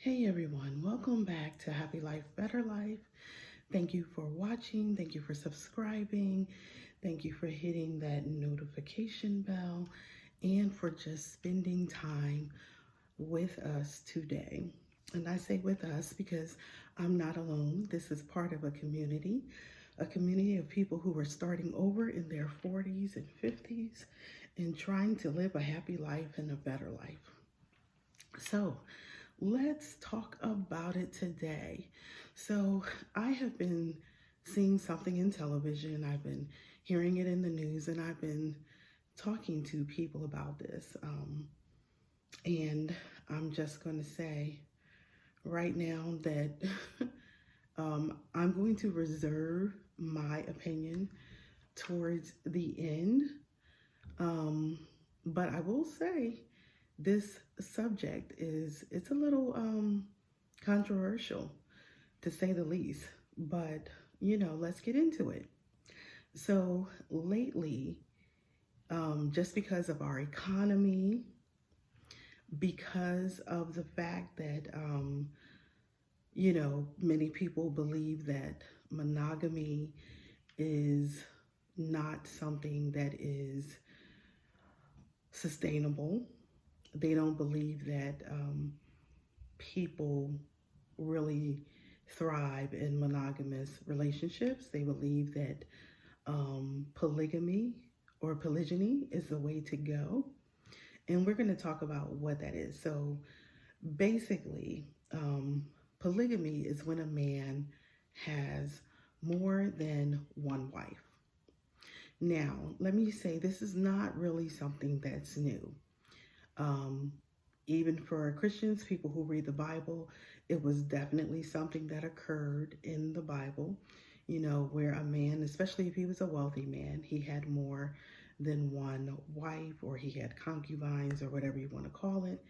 Hey everyone, welcome back to Happy Life, Better Life. Thank you for watching. Thank you for subscribing. Thank you for hitting that notification bell and for just spending time with us today. And I say with us because I'm not alone. This is part of a community of people who are starting over in their 40s and 50s and trying to live a happy life and a better life. So let's talk about it today. So I have been seeing something in television, I've been hearing it in the news, and I've been talking to people about this. And I'm just going to say right now that I'm going to reserve my opinion towards the end. But I will say this subject it's a little controversial to say the least, but let's get into it. So lately, just because of our economy, because of the fact that many people believe that monogamy is not something that is sustainable. They don't believe that people really thrive in monogamous relationships. They believe that polygamy or polygyny is the way to go. And we're going to talk about what that is. So basically, polygamy is when a man has more than one wife. Now, let me say this is not really something that's new. Even for Christians, people who read the Bible, it was definitely something that occurred in the Bible, where a man, especially if he was a wealthy man, he had more than one wife, or he had concubines, or whatever you want to call it.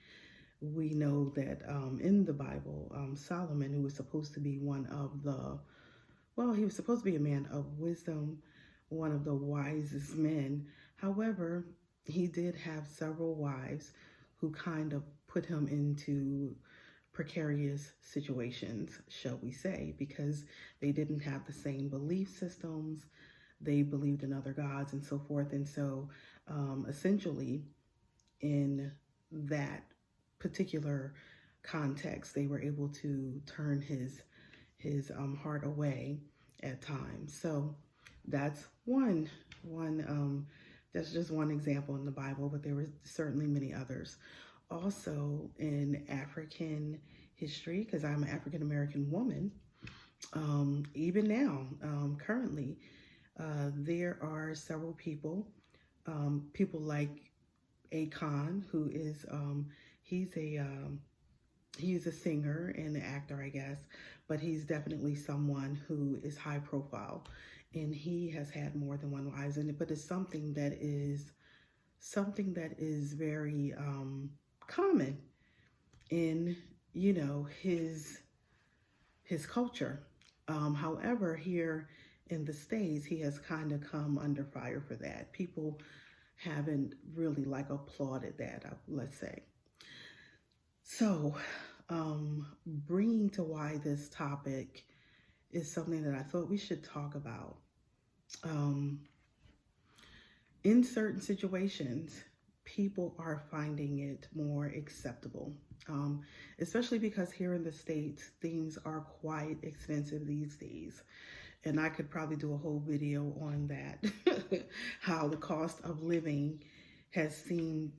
We know that in the Bible, Solomon, who was supposed to be he was supposed to be a man of wisdom, one of the wisest men. However, he did have several wives who kind of put him into precarious situations, shall we say, because they didn't have the same belief systems. They believed in other gods and so forth. And so essentially, in that particular context, they were able to turn his heart away at times. So that's that's just one example in the Bible, but there were certainly many others. Also in African history, because I'm an African American woman, even now, currently, there are several people like Akon, who is he's a singer and an actor, I guess, but he's definitely someone who is high profile, and he has had more than one wife. But it's something that is very common in his culture. However, here in the States, he has kind of come under fire for that. People haven't really applauded that, let's say. So, bringing to why this topic is something that I thought we should talk about. In certain situations, people are finding it more acceptable, especially because here in the States, things are quite expensive these days. And I could probably do a whole video on that, how the cost of living has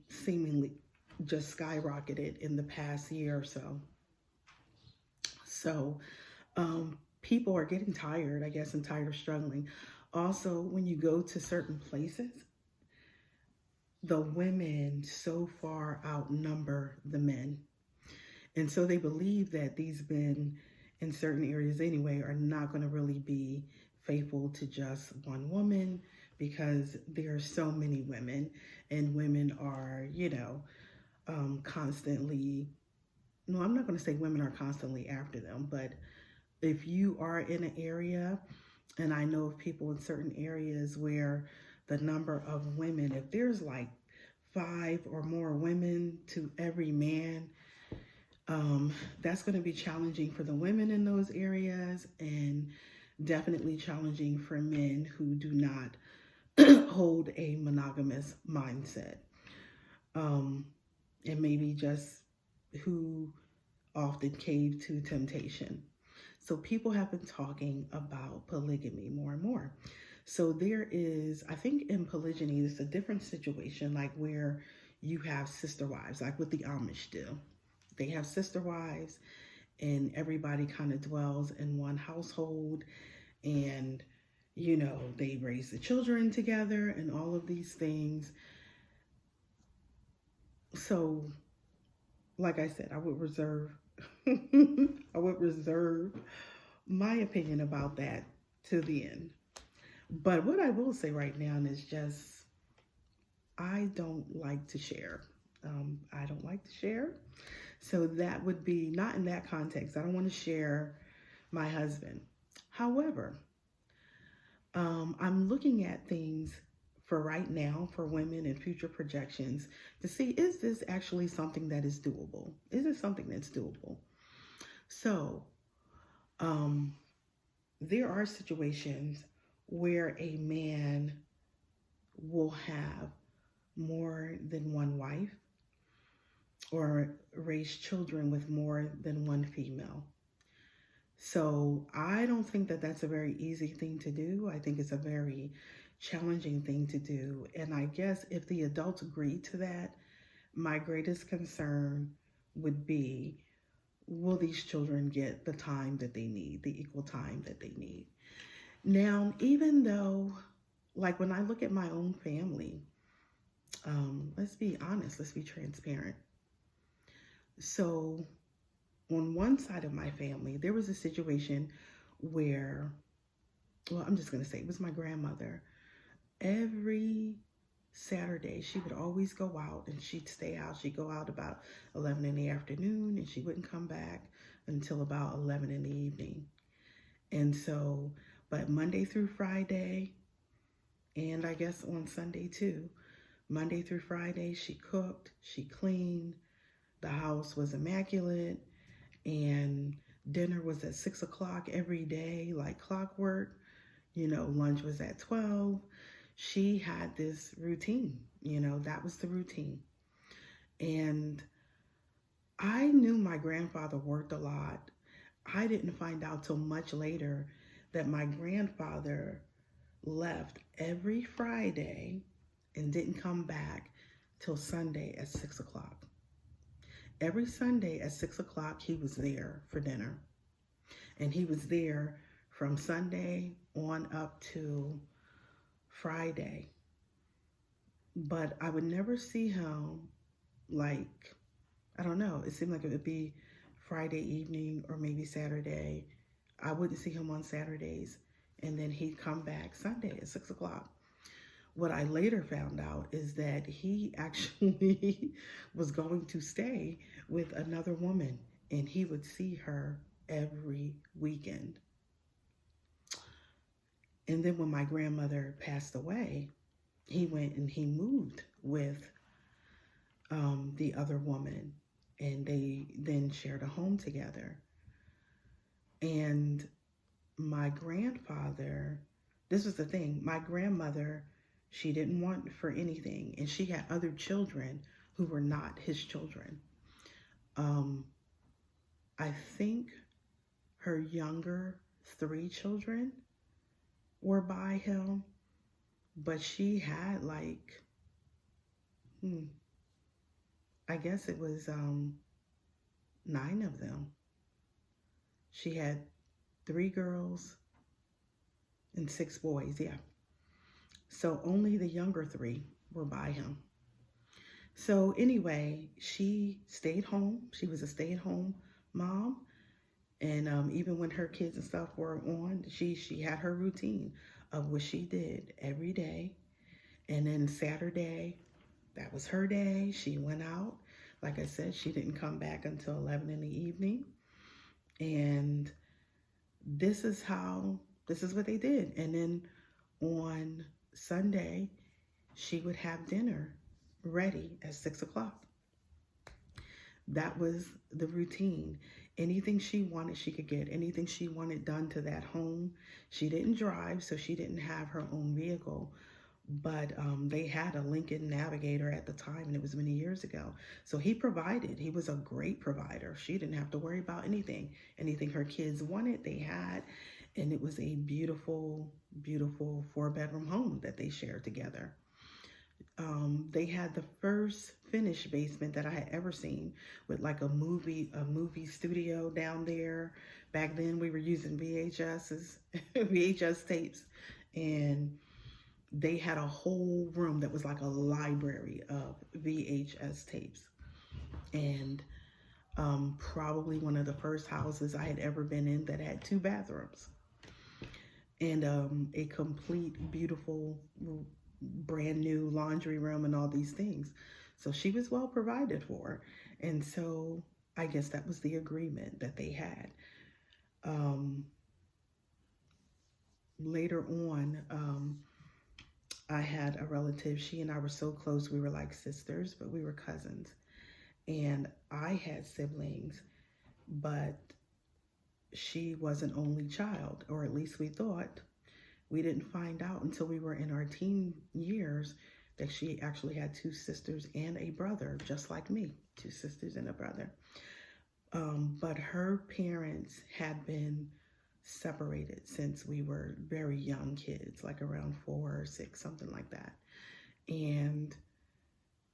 seemingly just skyrocketed in the past year or so. So people are getting tired, I guess, and tired of struggling. Also, when you go to certain places, the women so far outnumber the men. And so they believe that these men in certain areas anyway are not going to really be faithful to just one woman, because there are so many women, and women are, constantly, no, I'm not going to say women are constantly after them, but if you are in an area, and I know of people in certain areas where the number of women, if there's 5 or more women to every man, That's going to be challenging for the women in those areas, and definitely challenging for men who do not hold a monogamous mindset. And maybe just who often cave to temptation. So people have been talking about polygamy more and more. So there is, I think in polygyny, it's a different situation, like where you have sister wives, like what the Amish do. They have sister wives, and everybody kind of dwells in one household, and they raise the children together and all of these things. So, like I said, I would reserve I would reserve my opinion about that to the end. But what I will say right now is just I don't like to share. I don't like to share. So that would be not in that context. I don't want to share my husband. However, I'm looking at things for right now for women and future projections to see, is this actually something that is doable? Is it something that's doable? So there are situations where a man will have more than one wife or raise children with more than one female. So I don't think that that's a very easy thing to do. I think it's a very challenging thing to do. And I guess if the adults agree to that, my greatest concern would be, will these children get the time that they need, the equal time that they need? Now, even though, like when I look at my own family, let's be honest, let's be transparent. So on one side of my family, there was a situation where, well, I'm just going to say it was my grandmother. Every Saturday, she would always go out and she'd stay out. She'd go out about 11 in the afternoon and she wouldn't come back until about 11 in the evening. And so, but Monday through Friday, and I guess on Sunday too, Monday through Friday, she cooked, she cleaned, the house was immaculate, and dinner was at 6 o'clock every day, like clockwork. Lunch was at 12. She had this routine, that was the routine. And I knew my grandfather worked a lot. I didn't find out till much later that my grandfather left every Friday and didn't come back till Sunday at 6 o'clock. Every Sunday at 6 o'clock, he was there for dinner. And he was there from Sunday on up to Friday. But I would never see him, like, I don't know, it seemed like it would be Friday evening or maybe Saturday. I wouldn't see him on Saturdays. And then he'd come back Sunday at 6 o'clock. What I later found out is that he actually was going to stay with another woman, and he would see her every weekend. And then when my grandmother passed away, he went and he moved with the other woman, and they then shared a home together. And my grandfather, this was the thing, my grandmother, she didn't want for anything, and she had other children who were not his children. I think her younger 3 children were by him, but she had like, I guess it was 9 of them. She had 3 girls and 6 boys, yeah. So only the younger 3 were by him. So anyway, she stayed home. She was a stay-at-home mom. And even when her kids and stuff were on, she had her routine of what she did every day. And then Saturday, that was her day. She went out. Like I said, she didn't come back until 11 in the evening. And this is what they did. And then on Sunday, she would have dinner ready at 6 o'clock. That was the routine. Anything she wanted, she could get. Anything she wanted done to that home. She didn't drive, so she didn't have her own vehicle. But they had a Lincoln Navigator at the time, and it was many years ago. So he provided. He was a great provider. She didn't have to worry about anything. Anything her kids wanted, they had. And it was a beautiful, beautiful 4-bedroom home that they shared together. They had the first finished basement that I had ever seen, with like a movie studio down there. Back then we were using VHSs, VHS tapes, and they had a whole room that was like a library of VHS tapes. And probably one of the first houses I had ever been in that had 2 bathrooms and a complete, beautiful, brand new laundry room and all these things. So she was well provided for. And so I guess that was the agreement that they had. Later on, I had a relative. She and I were so close. We were like sisters, but we were cousins. And I had siblings, but she was an only child, or at least we thought. We didn't find out until we were in our teen years that she actually had 2 sisters and a brother, just like me, 2 sisters and a brother. But her parents had been separated since we were very young kids, like around 4 or 6, something like that. And,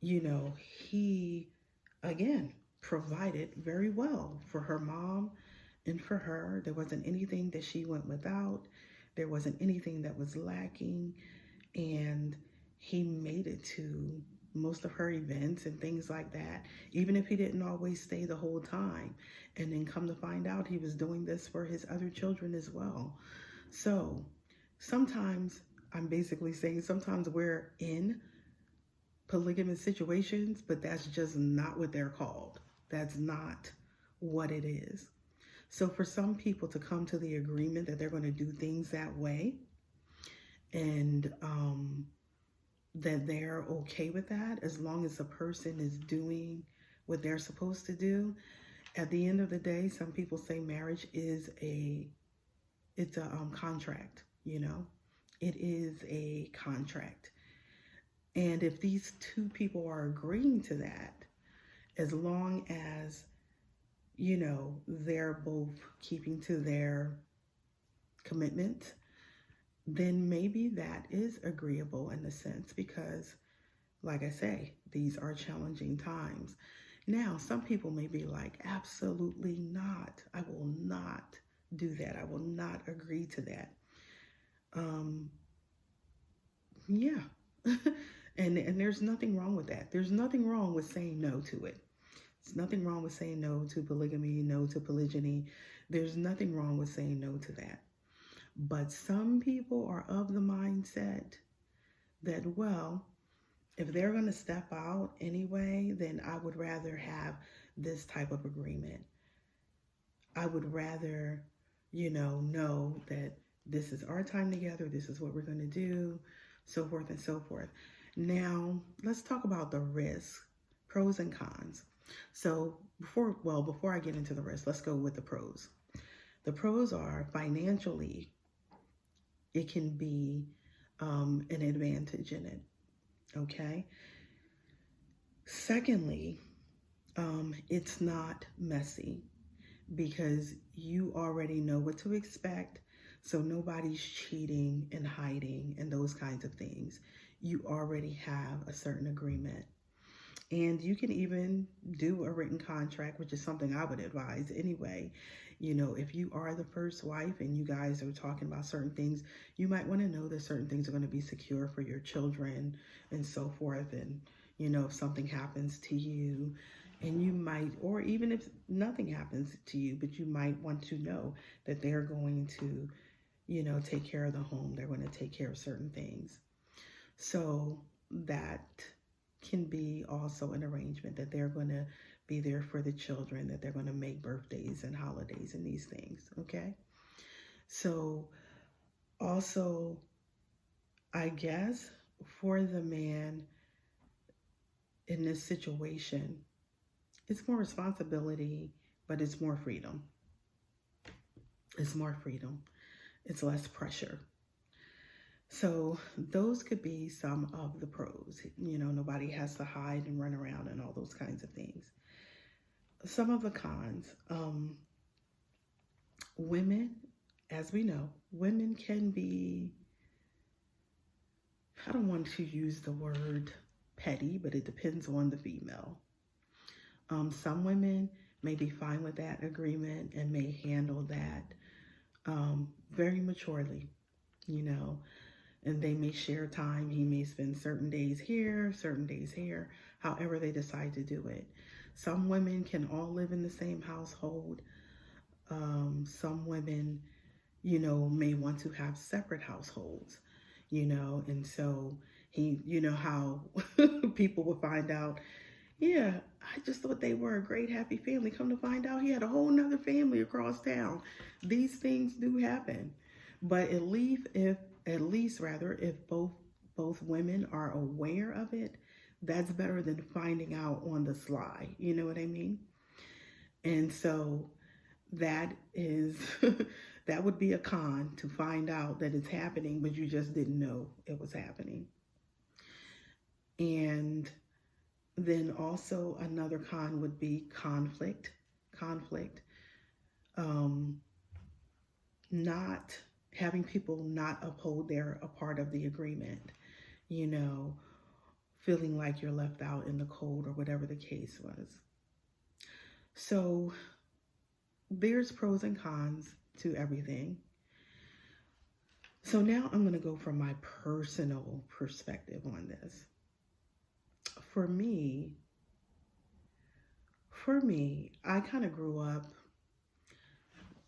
he, again, provided very well for her mom and for her. There wasn't anything that she went without. There wasn't anything that was lacking. And he made it to most of her events and things like that, even if he didn't always stay the whole time. And then come to find out, he was doing this for his other children as well. So sometimes, I'm basically saying, sometimes we're in polygamous situations, but that's just not what they're called. That's not what it is. So for some people to come to the agreement that they're going to do things that way, and that they're okay with that, as long as the person is doing what they're supposed to do. At the end of the day, some people say marriage is a contract. It is a contract. And if these 2 people are agreeing to that, as long as they're both keeping to their commitment, then maybe that is agreeable in a sense, because, like I say, these are challenging times. Now, some people may be like, absolutely not. I will not do that. I will not agree to that. Yeah. and there's nothing wrong with that. There's nothing wrong with saying no to it. There's nothing wrong with saying no to polygamy, no to polygyny. There's nothing wrong with saying no to that. But some people are of the mindset that, well, if they're going to step out anyway, then I would rather have this type of agreement. I would rather, know that this is our time together, this is what we're going to do, so forth and so forth. Now, let's talk about the risks, pros and cons. So before I get into the risks, let's go with the pros. The pros are, financially, it can be an advantage in it, okay? Secondly, it's not messy, because you already know what to expect. So nobody's cheating and hiding and those kinds of things. You already have a certain agreement. And you can even do a written contract, which is something I would advise anyway. If you are the first wife and you guys are talking about certain things, you might want to know that certain things are going to be secure for your children and so forth. And, if something happens to you, and you might, or even if nothing happens to you, but you might want to know that they're going to, take care of the home. They're going to take care of certain things. So that can be also an arrangement, that they're going to be there for the children, that they're going to make birthdays and holidays and these things, okay? So also, I guess, for the man in this situation, It's more responsibility, but it's more freedom. It's more freedom. It's less pressure. So those could be some of the pros. Nobody has to hide and run around and all those kinds of things. Some of the cons. Women, as we know, women can be, I don't want to use the word petty, but it depends on the female. Some women may be fine with that agreement and may handle that very maturely, and they may share time. He may spend certain days here, however they decide to do it. Some women can all live in the same household. Some women, may want to have separate households, and so how people will find out, yeah, I just thought they were a great, happy family. Come to find out, he had a whole nother family across town. These things do happen. But at least if both women are aware of it, that's better than finding out on the sly. You know what I mean? And so that is that would be a con, to find out that it's happening, but you just didn't know it was happening. And then also another con would be conflict. Not having people not uphold a part of the agreement, feeling like you're left out in the cold or whatever the case was. So there's pros and cons to everything. So now I'm going to go from my personal perspective on this. For me, I kind of grew up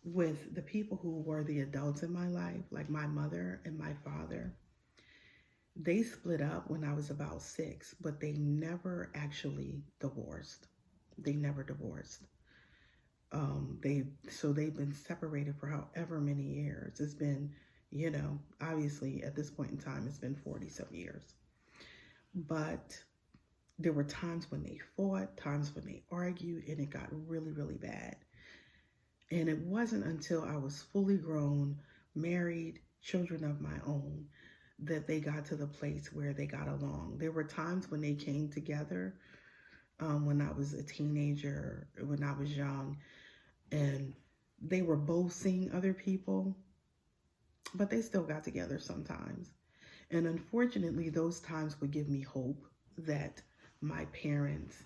with the people who were the adults in my life, like my mother and my father. They split up when I was about 6, but they never actually divorced. They never divorced. They've been separated for however many years. It's been, obviously at this point in time, it's been 40-some years. But there were times when they fought, times when they argued, and it got really, really bad. And it wasn't until I was fully grown, married, children of my own, that they got to the place where they got along. There were times when they came together, when I was a teenager, when I was young, and they were both seeing other people, but they still got together sometimes. And unfortunately, those times would give me hope that my parents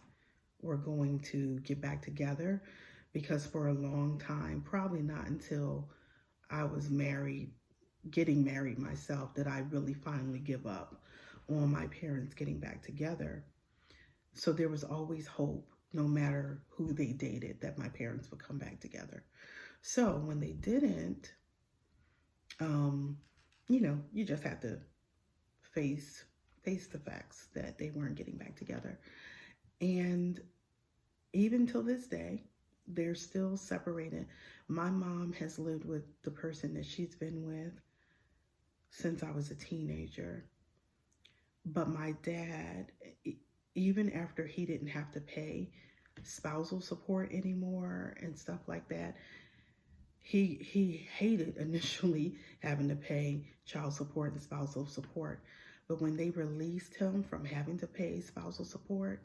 were going to get back together, because for a long time, probably not until I was getting married myself, did I really finally give up on my parents getting back together. So there was always hope, no matter who they dated, that my parents would come back together. So when they didn't, you just had to face the facts that they weren't getting back together. And even till this day, they're still separated. My mom has lived with the person that she's been with since I was a teenager. But my dad, even after he didn't have to pay spousal support anymore and stuff like that, he hated initially having to pay child support and spousal support. But when they released him from having to pay spousal support,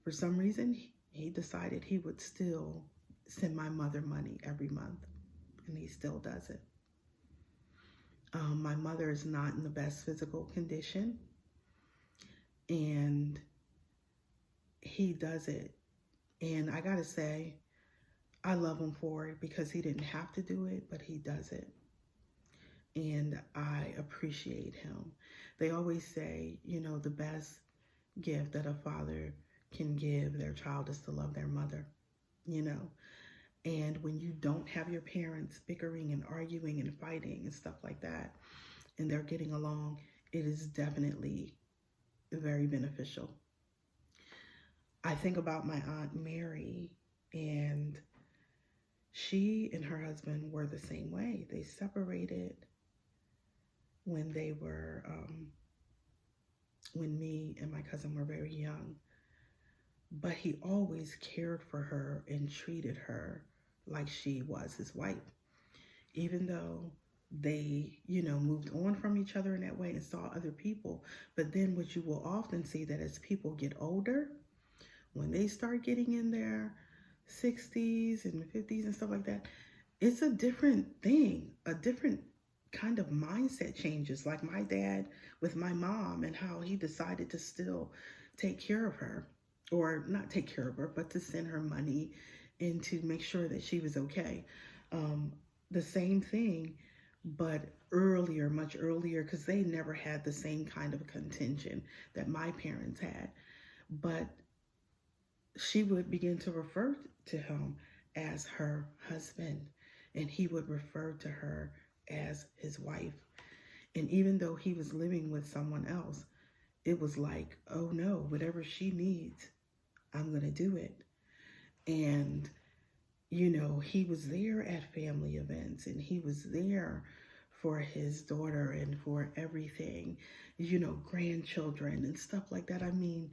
for some reason, he decided he would still send my mother money every month, and he still does it. My mother is not in the best physical condition, and he does it. And I gotta say, I love him for it, because he didn't have to do it, but he does it. And I appreciate him. They always say, the best gift that a father can give their child is to love their mother, And when you don't have your parents bickering and arguing and fighting and stuff like that, and they're getting along, it is definitely very beneficial. I think about my Aunt Mary, and she and her husband were the same way. They separated when they were, when me and my cousin were very young. but he always cared for her and treated her like she was his wife, even though they, moved on from each other in that way and saw other people. But then what you will often see that as people get older, when they start getting in their 60s and 50s and stuff like that, it's a different thing, a different kind of mindset changes. Like my dad with my mom, and how he decided to still take care of her, or not take care of her, but to send her money and to make sure that she was okay. Um, the same thing, but earlier, much earlier, because they never had the same kind of contention that my parents had. But she would begin to refer to him as her husband, and he would refer to her as his wife. And even though he was living with someone else, it was like, oh no, whatever she needs, I'm going to do it. And, he was there at family events, and he was there for his daughter and for everything, grandchildren and stuff like that. I mean,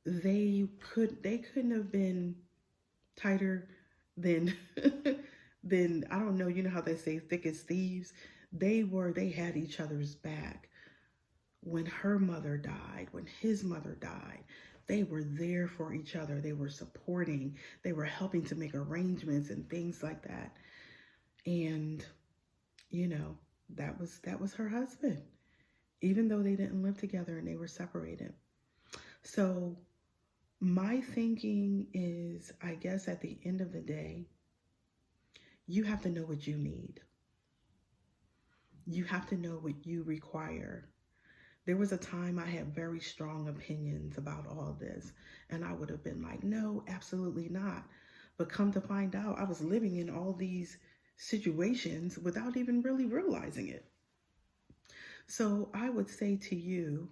they couldn't have been tighter than than, I don't know, you know how they say thick as thieves. They had each other's back. When her mother died, when his mother died, they were there for each other. They were supporting, they were helping to make arrangements and things like that. And you know that was her husband, even though they didn't live together and they were separated. So my thinking is, I guess at the end of the day, you have to know what you need. You have to know what you require. There was a time I had very strong opinions about all this, and I would have been like, no, absolutely not. But come to find out, I was living in all these situations without even really realizing it. So I would say to you,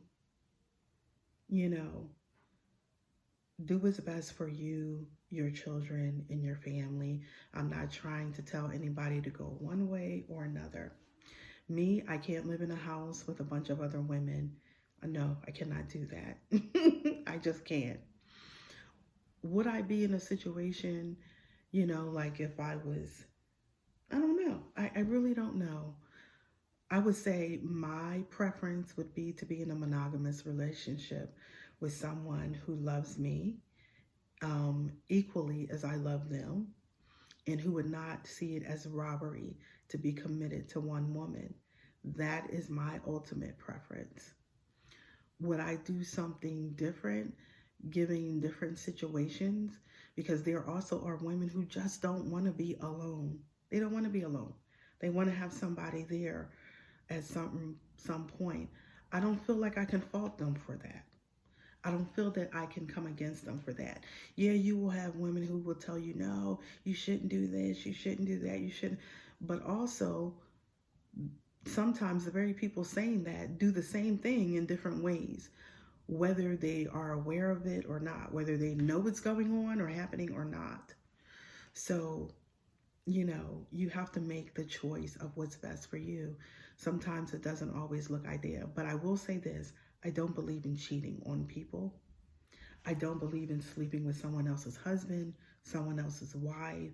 you know, do what's best for you, your children, and your family. I'm not trying to tell anybody to go one way or another. Me, I can't live in a house with a bunch of other women. No, I cannot do that. I just can't. Would I be in a situation, like if I was, I don't know. I really don't know. I would say my preference would be to be in a monogamous relationship with someone who loves me equally as I love them, and who would not see it as robbery to be committed to one woman. That is my ultimate preference. Would I do something different, given different situations? Because there also are women who just don't want to be alone. They don't want to be alone. They want to have somebody there at some point. I don't feel like I can fault them for that. I don't feel that I can come against them for that. Yeah, you will have women who will tell you, no, you shouldn't do this, you shouldn't do that, you shouldn't. But also, sometimes the very people saying that do the same thing in different ways, whether they are aware of it or not, whether they know what's going on or happening or not. So, you have to make the choice of what's best for you. Sometimes it doesn't always look ideal, but I will say this. I don't believe in cheating on people. I don't believe in sleeping with someone else's husband, someone else's wife,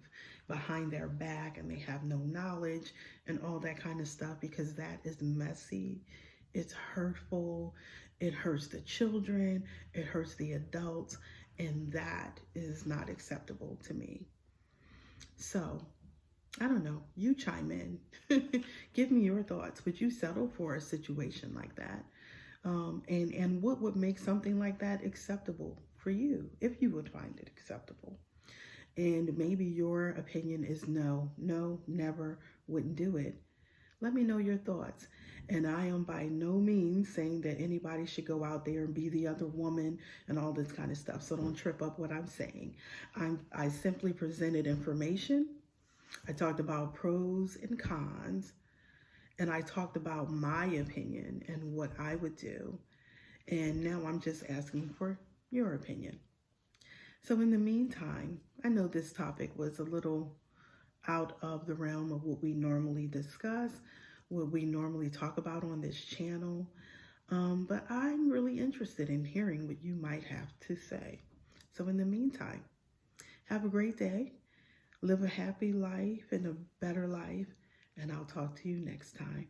behind their back, and they have no knowledge and all that kind of stuff, because that is messy. It's hurtful. It hurts the children. It hurts the adults. And that is not acceptable to me. So, I don't know. You chime in. Give me your thoughts. Would you settle for a situation like that? And what would make something like that acceptable for you, if you would find it acceptable? And maybe your opinion is no, never, wouldn't do it. Let me know your thoughts. And I am by no means saying that anybody should go out there and be the other woman and all this kind of stuff. So don't trip up what I'm saying. I simply presented information. I talked about pros and cons. And I talked about my opinion and what I would do. And now I'm just asking for your opinion. So in the meantime, I know this topic was a little out of the realm of what we normally discuss, what we normally talk about on this channel. But I'm really interested in hearing what you might have to say. So in the meantime, have a great day, live a happy life and a better life, and I'll talk to you next time.